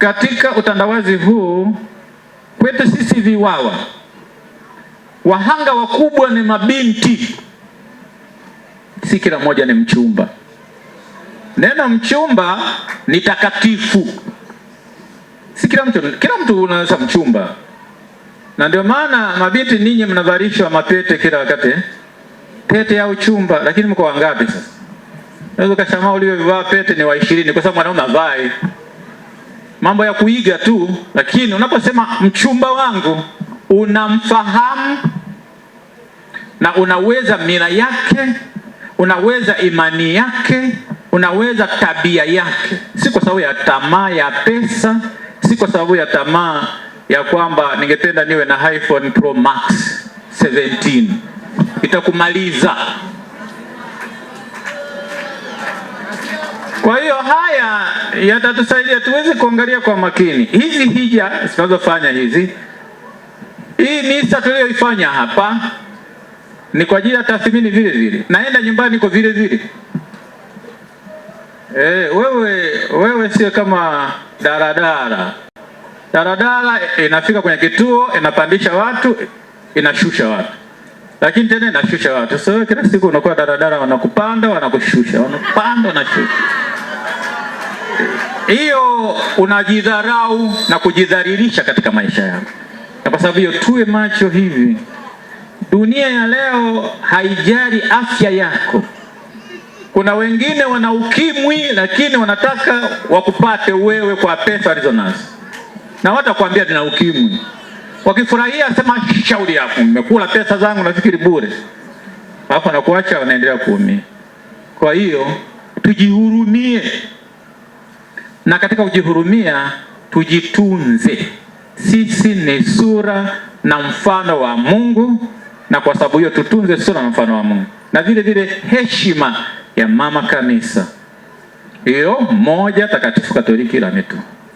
katika utandawazi huu kwetu sisi Viwawa, wahanga wakubwa ni mabinti. Si kila mmoja ni mchumba. Neno mchumba ni takatifu. Si kila mtu unaweza mchumba. Na ndio maana mabinti ninyi mnavalishwa mapete kila wakati. Pete ya uchumba, lakini mko wangapi sasa? Unaweza kushangaa uliovaa pete ni wa 20 kwa sababu mwanaume avai. Mambo ya kuiga tu, lakini unaposema mchumba wangu, unamfahamu na unaweza mila yake, unaweza imani yake, unaweza tabia yake. Si kwa sababu ya tamaa ya pesa, si kwa sababu ya tamaa ya kwamba ningependa niwe na iPhone Pro Max 17. Itakumaliza. Kwa hiyo haya yatatusaidia tuweze kuangalia kwa makini. Hizi hija zinazofanya hii misa tuliyoifanya hapa ni kwa ajili ya tathmini vile vile. Naenda nyumbani kwa vile vile. Wewe sio kama daradara. Daradara inafika kwenye kituo, inapandisha watu, inashusha watu. Lakini tena inashusha watu. So kila siku unakuwa daradara, wanakupanda, wanakushusha, wanapanda, wanashusha. Hiyo unajidharau na kujidhalilisha katika maisha yako. Na kwa sababu hiyo tuwe macho hivi. Dunia ya leo haijali afya yako. Kuna wengine wana ukimwi lakini wanataka wakupate wewe kwa pesa walizonazo. Na watakwambia nina ukimwi. Wakifurahia sema shauri yako, nimekula pesa zangu nafikiri bure. Hapo nakuacha wanaendelea kuumia. Kwa hiyo tujihurumie. Na katika kujihurumia tujitunze. Sisi ni sura na mfano wa Mungu, na kwa sababu hiyo tutunze sura na mfano wa Mungu. Na vile vile heshima ya mama kanisa. Hiyo moja takatifu Katoliki la mitu.